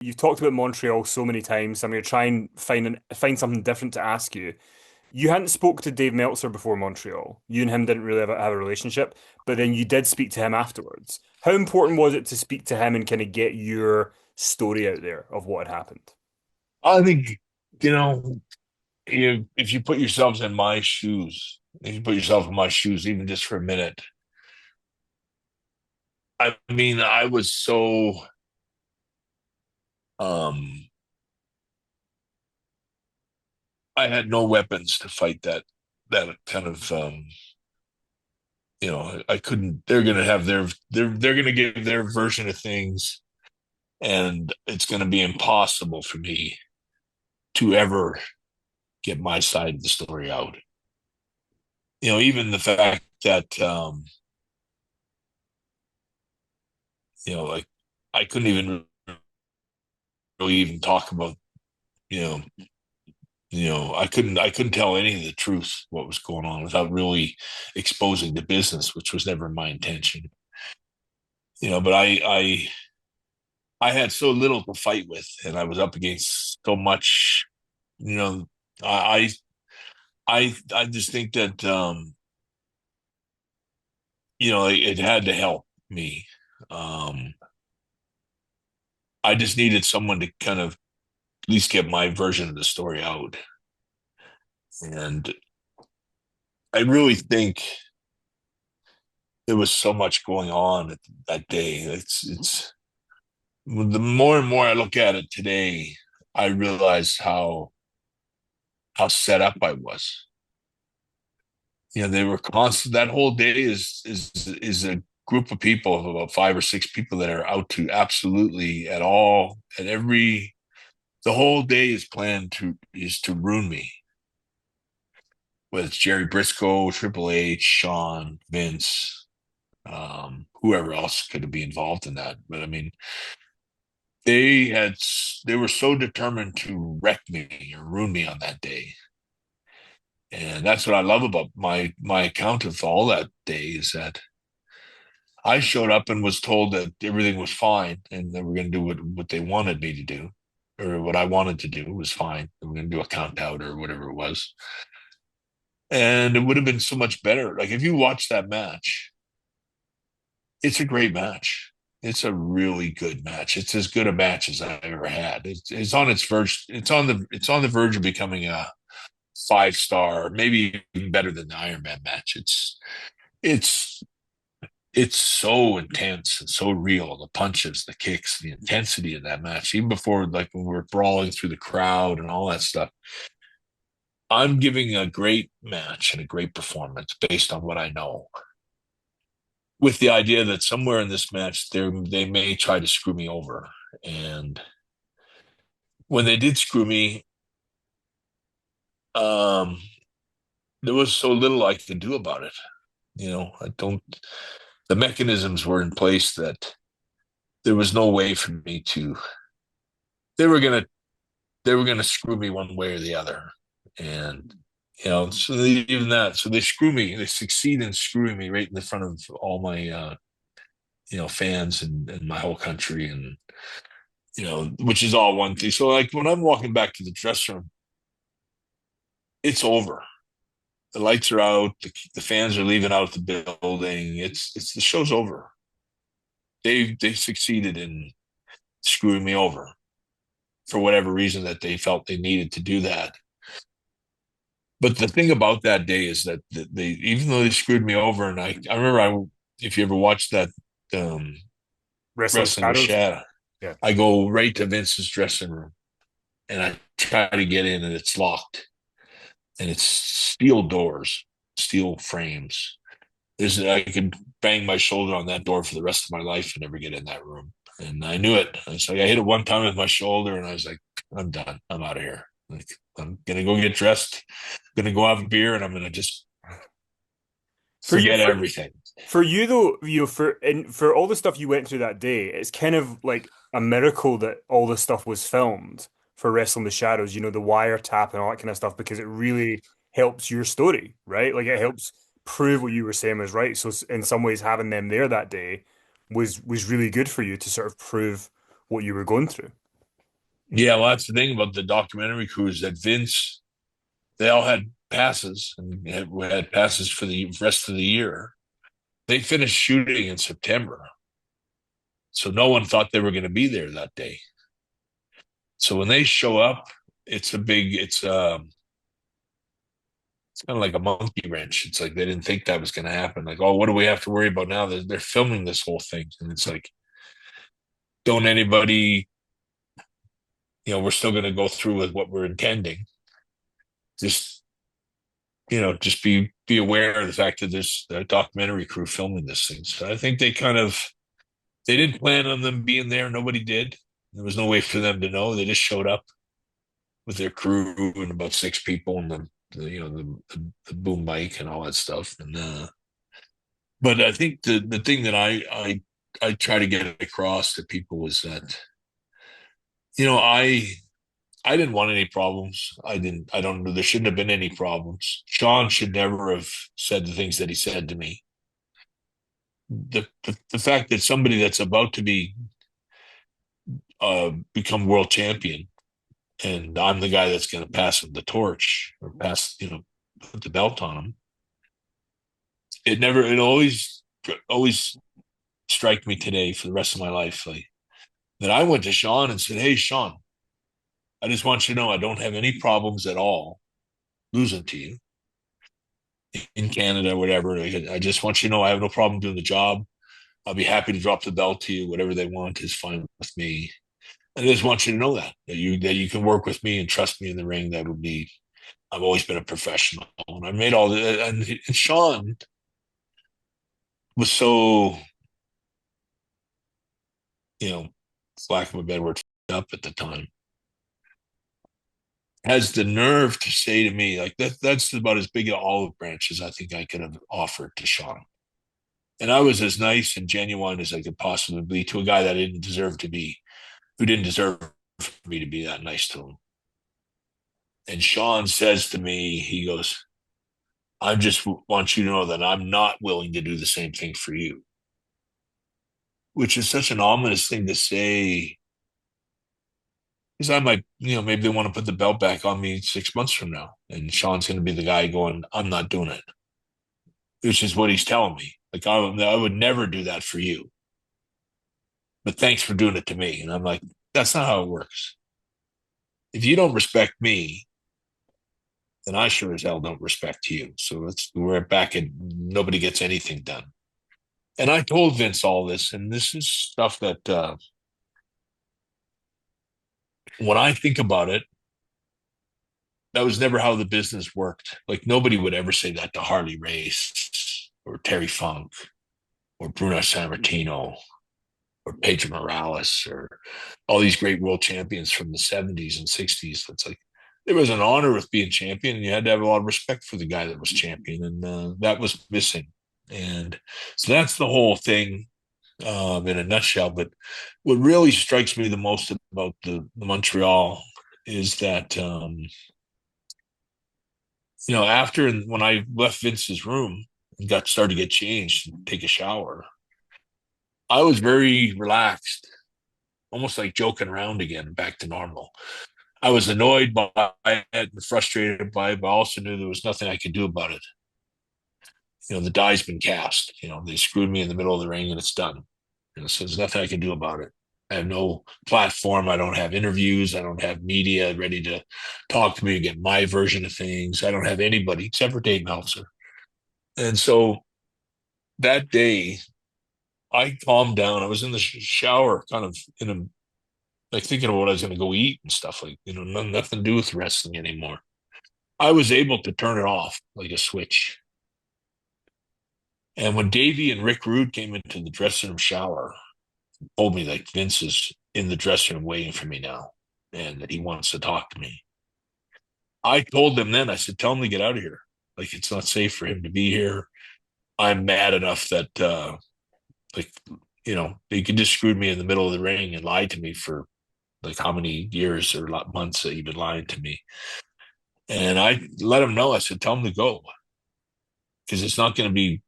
you've talked about Montreal so many times. I'm going to try and find something different to ask you. You hadn't spoke to Dave Meltzer before Montreal. You and him didn't really have a relationship, but then you did speak to him afterwards. How important was it to speak to him and kind of get your story out there of what had happened? I think, you know, if you put yourselves in my shoes, if you put yourself in my shoes, even just for a minute, I mean, I was so, um, I had no weapons to fight that kind of, I couldn't, they're going to have they're going to give their version of things, and it's going to be impossible for me to ever get my side of the story out. Even the fact that, like I couldn't even really even talk about, you know, I couldn't tell any of the truth what was going on without really exposing the business, which was never my intention. But I had so little to fight with, and I was up against so much. You know, I I just think that it had to help me. Um, I just needed someone to kind of at least get my version of the story out, and I really think there was so much going on that day. It's the more and more I look at it today, I realize how set up I was. They were constant. That whole day is a group of people of about five or six people that are out to absolutely at all at every. The whole day is planned to ruin me. Whether it's Jerry Briscoe, Triple H, Sean, Vince, whoever else could be involved in that. But I mean, they were so determined to wreck me or ruin me on that day. And that's what I love about my account of all that day is that I showed up and was told that everything was fine and that we're going to do what they wanted me to do, or what I wanted to do was fine. We're going to do a count out or whatever it was. And it would have been so much better. Like if you watch that match, it's a great match. It's a really good match. It's as good a match as I ever had. It's on its verge. It's on the verge of becoming a 5 star, maybe even better than the Iron Man match. It's it's so intense and so real. The punches, the kicks, the intensity of that match, even before like when we were brawling through the crowd and all that stuff. I'm giving a great match and a great performance based on what I know, with the idea that somewhere in this match they may try to screw me over. And when they did screw me, um, there was so little I could do about it. I don't. The mechanisms were in place that there was no way for me to. They were gonna they were gonna screw me one way or the other, and so even that. So they screw me. They succeed in screwing me right in the front of all my fans and my whole country, and which is all one thing. So like when I'm walking back to the dressing room, it's over. The lights are out. The fans are leaving out the building. It's the show's over. They succeeded in screwing me over for whatever reason that they felt they needed to do that. But the thing about that day is that they, even though they screwed me over, and I remember if you ever watched that um, Wrestling Wrestling with Shadows? Shadow, Yeah. I go right to Vince's dressing room and I try to get in, and it's locked, and it's steel doors, steel frames. I could bang my shoulder on that door for the rest of my life and never get in that room. And I knew it. I was like, I hit it one time with my shoulder, and I was like, I'm done. I'm out of here. Like, I'm gonna go get dressed, gonna go have a beer, and I'm gonna just For you, forget everything. for you though, for all the stuff you went through that day, it's kind of like a miracle that all this stuff was filmed for Wrestling the Shadows, the wiretap and all that kind of stuff, because it really helps your story, right? Like it helps prove what you were saying was right. So in some ways, having them there that day was really good for you to sort of prove what you were going through. Yeah, well, that's the thing about the documentary crew is that Vince, they all had passes and had passes for the rest of the year. They finished shooting in September, so no one thought they were going to be there that day. So when they show up, it's kind of like a monkey wrench. It's like they didn't think that was going to happen. Like, oh, what do we have to worry about now? They're filming this whole thing, and it's like, don't anybody, we're still going to go through with what we're intending. Just just be aware of the fact that there's a documentary crew filming this thing. So I think they didn't plan on them being there. Nobody did. There was no way for them to know. They just showed up with their crew and about six people and the boom mic and all that stuff. And but I think the thing that I try to get across to people was that you know I didn't want any problems. I don't know. There shouldn't have been any problems. Sean should never have said the things that he said to me. The fact that somebody that's about to be become world champion, and I'm the guy that's going to pass him the torch or put the belt on him. It always strike me today for the rest of my life, like that I went to Sean and said, "Hey, Sean, I just want you to know I don't have any problems at all losing to you in Canada, whatever. I just want you to know I have no problem doing the job. I'll be happy to drop the belt to you. Whatever they want is fine with me. I just want you to know that you can work with me and trust me in the ring. That would be. I've always been a professional, and I made all the. And Sean was so, you know, for lack of a better word, up at the time. Has the nerve to say to me like that's about as big an olive branch as I think I could have offered to Sean. And I was as nice and genuine as I could possibly be to a guy that didn't deserve to be, who didn't deserve for me to be that nice to him. And Sean says to me, he goes, I just want you to know that I'm not willing to do the same thing for you, which is such an ominous thing to say. Because I might, maybe they want to put the belt back on me 6 months from now. And Sean's going to be the guy going, I'm not doing it, which is what he's telling me. Like, I would never do that for you. But thanks for doing it to me. And I'm like, that's not how it works. If you don't respect me, then I sure as hell don't respect you. So we're back and nobody gets anything done. And I told Vince all this, and this is stuff that when I think about it, that was never how the business worked. Like nobody would ever say that to Harley Race or Terry Funk or Bruno Sammartino or Pedro Morales or all these great world champions from the 70s and 60s. It's like there was an honor with being champion, and you had to have a lot of respect for the guy that was champion, and that was missing. And so that's the whole thing in a nutshell. But what really strikes me the most about the Montreal is that after when I left Vince's room and got started to get changed and take a shower, I was very relaxed, almost like joking around again, back to normal. I was annoyed by it and frustrated by it, but I also knew there was nothing I could do about it. The die's been cast. They screwed me in the middle of the ring and it's done. So there's nothing I can do about it. I have no platform. I don't have interviews. I don't have media ready to talk to me and get my version of things. I don't have anybody except for Dave Meltzer. And so that day, I calmed down. I was in the shower, kind of like thinking of what I was going to go eat and stuff. Like nothing to do with wrestling anymore. I was able to turn it off like a switch. And when Davey and Rick Rude came into the dressing room shower, told me like Vince is in the dressing room waiting for me now and that he wants to talk to me. I told them then, I said, tell him to get out of here. Like it's not safe for him to be here. I'm mad enough that like, they could just screwed me in the middle of the ring and lied to me for like how many years or months that you've been lying to me. And I let him know, I said, tell him to go. Because it's not going to be,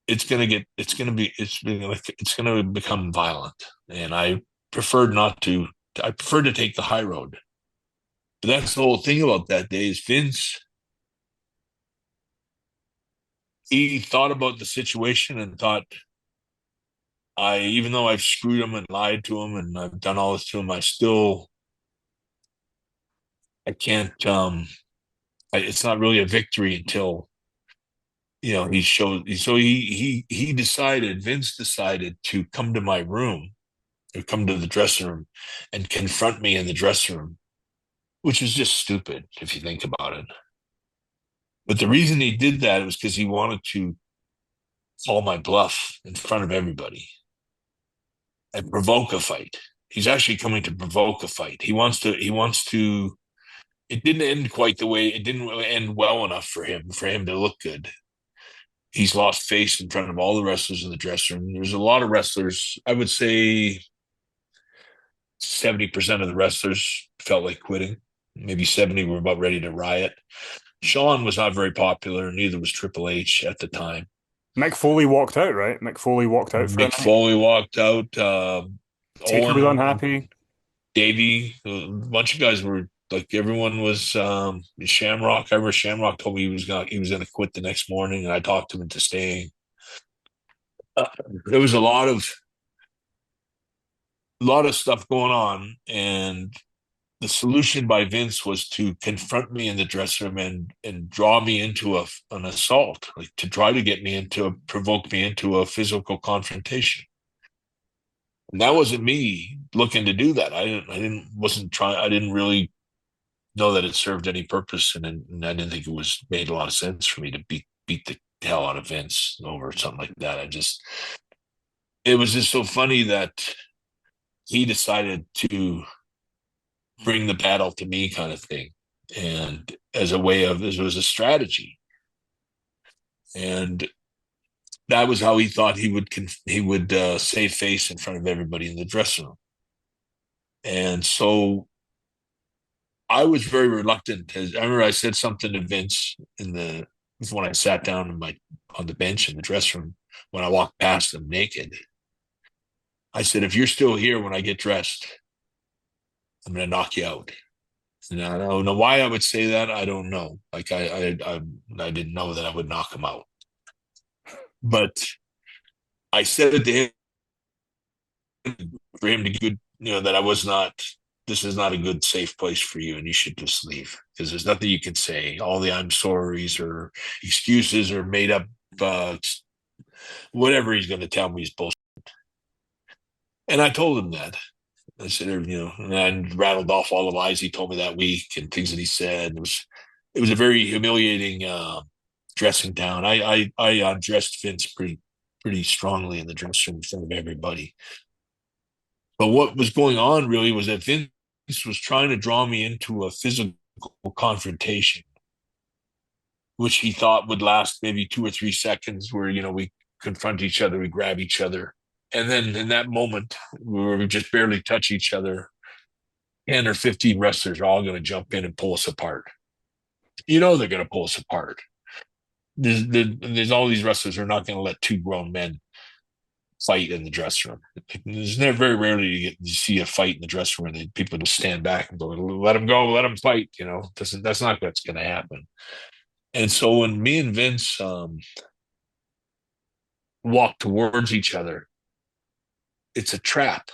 it's going to get, it's going to be, it's going to become violent. And I preferred not to I prefer to take the high road. But that's the whole thing about that day is Vince, he thought about the situation and thought, even though I've screwed him and lied to him and I've done all this to him, I can't, it's not really a victory until, he showed, so Vince decided to come to my room or come to the dressing room and confront me in the dressing room, which is just stupid if you think about it. But the reason he did that was because he wanted to call my bluff in front of everybody and provoke a fight. He's actually coming to provoke a fight. He wants to, it didn't end quite the way, it didn't end well enough for him to look good. He's lost face in front of all the wrestlers in the dressing room. There's a lot of wrestlers. I would say 70% of the wrestlers felt like quitting. Maybe 70 were about ready to riot. Sean was not very popular. Neither was Triple H at the time. Mick Foley walked out, right? Mick Foley walked out for a Mick night. Foley walked out. Taker was Owen, unhappy. Davey, a bunch of guys were like everyone was. Shamrock. I remember Shamrock told me he was gonna quit the next morning, and I talked him into staying. There was a lot of stuff going on, and the solution by Vince was to confront me in the dressing room and draw me into an assault, like to try to provoke me into a physical confrontation. And that wasn't me looking to do that. I didn't really know that it served any purpose, and I didn't think it made a lot of sense for me to beat the hell out of Vince over something like that. It was just so funny that he decided to bring the battle to me, kind of thing, and this was a strategy, and that was how he thought he would save face in front of everybody in the dressing room. And so I was very reluctant. I remember I said something to Vince when I sat down on the bench in the dressing room when I walked past him naked. I said, if you're still here when I get dressed, I'm going to knock you out. And I don't know why I would say that. I don't know. Like I didn't know that I would knock him out. But I said it to him for him to good, that I was not. This is not a good, safe place for you, and you should just leave because there's nothing you can say. All the I'm sorry's or excuses or made up, whatever he's going to tell me is bullshit. And I told him that. I said, and I rattled off all the lies he told me that week and things that he said. It was a very humiliating dressing down. I dressed Vince pretty strongly in the dressing room in front of everybody. But what was going on really was that Vince was trying to draw me into a physical confrontation, which he thought would last maybe 2 or 3 seconds, where we confront each other, we grab each other, and then in that moment where we just barely touch each other, 10 or 15 wrestlers are all going to jump in and pull us apart. They're going to pull us apart. There's all these wrestlers who are not going to let two grown men fight in the dressing room. There's never very rarely you see a fight in the dressing room and people just stand back and go, "Let them go, let them fight." That's not what's going to happen. And so when me and Vince walk towards each other, it's a trap.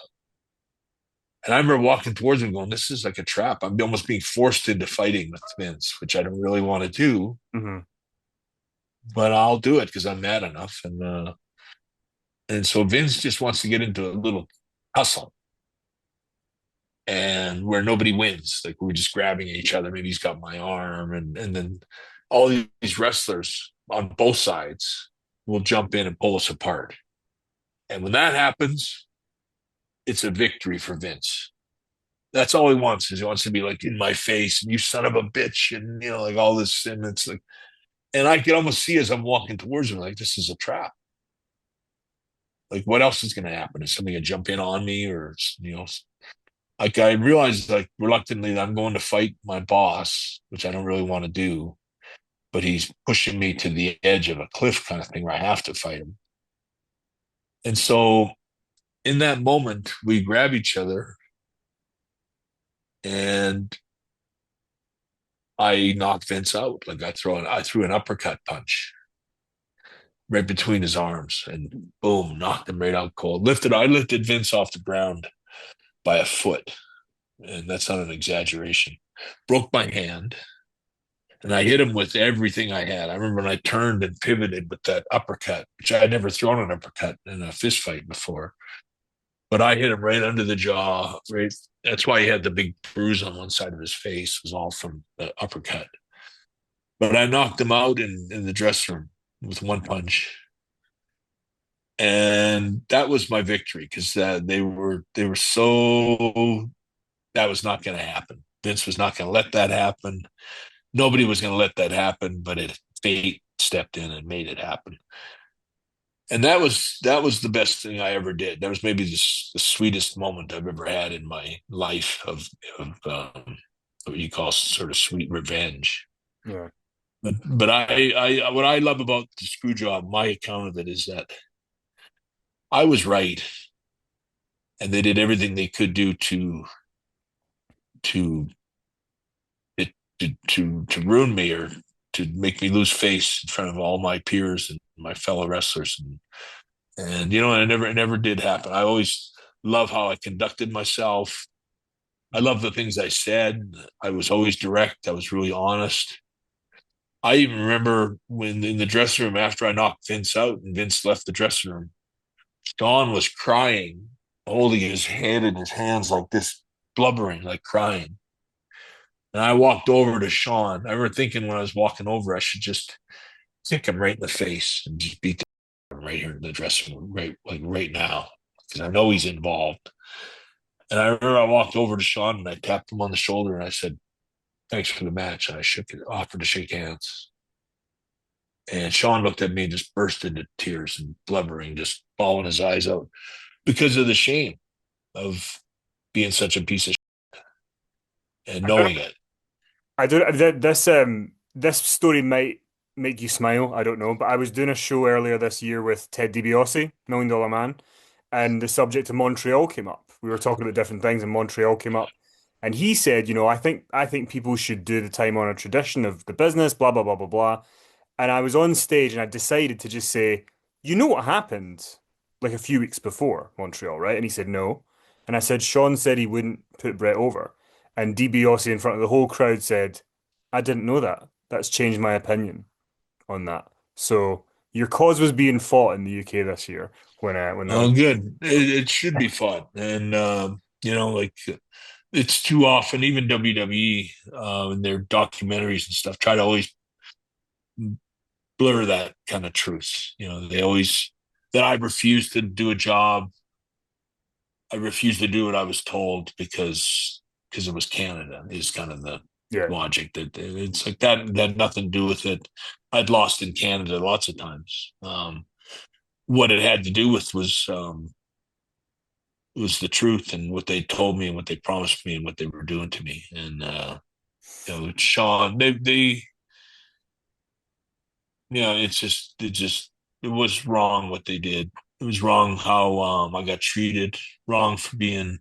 And I remember walking towards him, going, "This is like a trap. I'm almost being forced into fighting with Vince, which I don't really want to do, Mm-hmm. but I'll do it because I'm mad enough." And so Vince just wants to get into a little hustle, and where nobody wins. Like we're just grabbing each other. Maybe he's got my arm, and then all these wrestlers on both sides will jump in and pull us apart. And when that happens, it's a victory for Vince. That's all he wants, is he wants to be like in my face and you son of a bitch, and like all this. And it's like, and I can almost see as I'm walking towards him, like, this is a trap. Like, what else is going to happen? Is somebody going to jump in on me, or like I realized, like reluctantly, that I'm going to fight my boss, which I don't really want to do, but he's pushing me to the edge of a cliff kind of thing where I have to fight him. And so in that moment, we grab each other and I knocked Vince out. Like I threw an uppercut punch right between his arms, and boom, knocked him right out cold. I lifted Vince off the ground by a foot, and that's not an exaggeration. Broke my hand, and I hit him with everything I had. I remember when I turned and pivoted with that uppercut, which I had never thrown an uppercut in a fist fight before. But I hit him right under the jaw. Right, that's why he had the big bruise on one side of his face. It was all from the uppercut. But I knocked him out in the dressing room with one punch, and that was my victory because they were so that was not going to happen. Vince was not going to let that happen. Nobody was going to let that happen, but fate stepped in and made it happen. And that was the best thing I ever did. That was maybe the sweetest moment I've ever had in my life of what you call sort of sweet revenge. Yeah. But I what I love about the screw job, my account of it is that I was right, and they did everything they could do to to ruin me or to make me lose face in front of all my peers and my fellow wrestlers. And it never did happen. I always love how I conducted myself. I love the things I said. I was always direct. I was really honest. I even remember when in the dressing room after I knocked Vince out and Vince left the dressing room, Don was crying, holding his head in his hands like this, blubbering, like crying. And I walked over to Sean. I remember thinking when I was walking over, I should just kick him right in the face and just beat him right here in the dressing room, right, like right now, because I know he's involved. And I remember I walked over to Sean and I tapped him on the shoulder and I said, "Thanks for the match." And offered to shake hands. And Sean looked at me and just burst into tears and blubbering, just bawling his eyes out because of the shame of being such a piece of shit and I don't knowing it. I don't this story might make you smile, I don't know, but I was doing a show earlier this year with Ted DiBiase, Million Dollar Man, and the subject of Montreal came up. We were talking about different things and Montreal came up. And he said, I think people should do the time honored tradition of the business, blah blah blah blah blah. And I was on stage and I decided to just say, you know what happened like a few weeks before Montreal, right? And he said no. And I said, Sean said he wouldn't put Brett over. And DiBiase in front of the whole crowd said, I didn't know that. That's changed my opinion on that. So your cause was being fought in the UK this year when that was. Oh, good. It should be fun. And, like it's too often, even WWE in their documentaries and stuff, try to always blur that kind of truth. They always, that I refuse to do a job. I refuse to do what I was told because it was Canada is kind of the Yeah. logic that it's like that had nothing to do with it. I'd lost in Canada lots of times. What it had to do with was the truth and what they told me and what they promised me and what they were doing to me. And Sean, they it was wrong what they did. It was wrong how I got treated. Wrong for being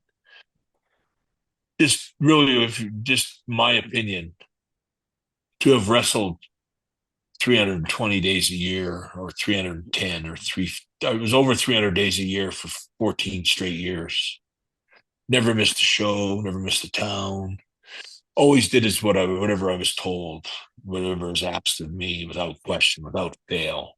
just really, if just my opinion, to have wrestled 320 days a year or 310 or three. It was over 300 days a year for 14 straight years. Never missed a show. Never missed a town. Always did is whatever I was told, whatever was asked of me, without question, without fail.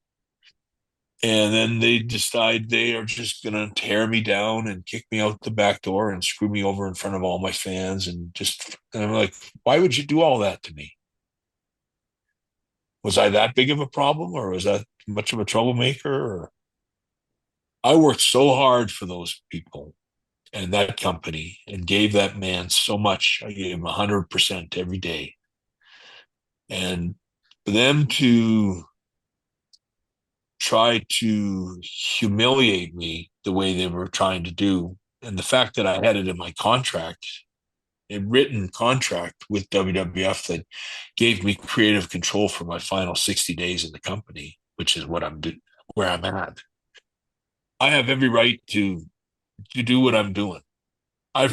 And then they decide they are just going to tear me down and kick me out the back door and screw me over in front of all my fans. And I'm like, why would you do all that to me? Was I that big of a problem or was that much of a troublemaker? Or I worked so hard for those people and that company and gave that man so much. I gave him 100% every day. And for them to try to humiliate me the way they were trying to do, and the fact that I had it in my contract, a written contract with WWF that gave me creative control for my final 60 days in the company, which is where I'm at. I have every right to do what I'm doing. I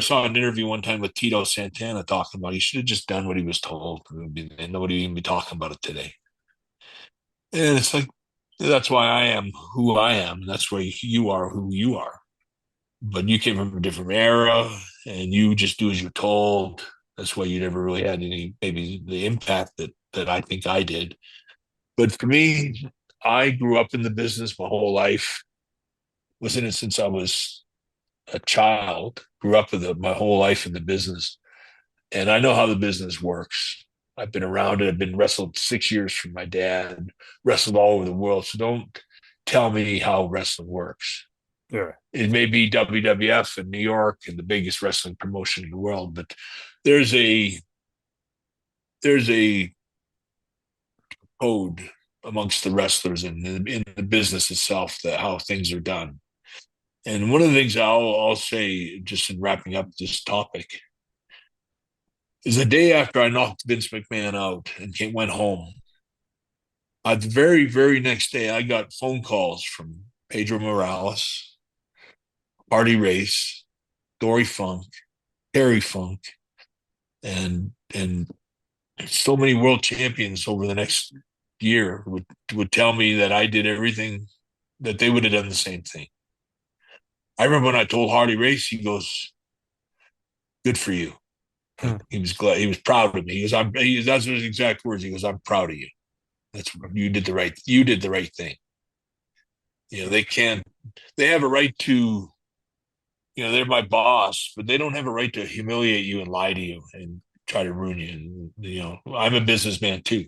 saw an interview one time with Tito Santana talking about he should have just done what he was told, and nobody would even be talking about it today. And it's like that's why I am who I am. That's why you are who you are. But you came from a different era, and you just do as you're told. That's why you never really had any maybe the impact that I think I did. But for me, I grew up in the business my whole life. Was in it since I was a child. Grew up with my whole life in the business, and I know how the business works. I've been around it. I've been wrestled 6 years from my dad, wrestled all over the world. So don't tell me how wrestling works. Yeah. It may be WWF in New York and the biggest wrestling promotion in the world, but there's a there's a code amongst the wrestlers and in the business itself that how things are done. And one of the things I'll say, just in wrapping up this topic, is the day after I knocked Vince McMahon out and went home, the very next day, I got phone calls from Pedro Morales, Hardy Race, Dory Funk, Terry Funk, and so many world champions over the next year would tell me that I did everything that they would have done the same thing. I remember when I told Hardy Race, he goes, "Good for you." Hmm. He was glad. He was proud of me. That's his exact words. He goes, "I'm proud of you. That's you did the right. You did the right thing." They can't. They have a right to. They're my boss, but they don't have a right to humiliate you and lie to you and try to ruin you. And I'm a businessman too.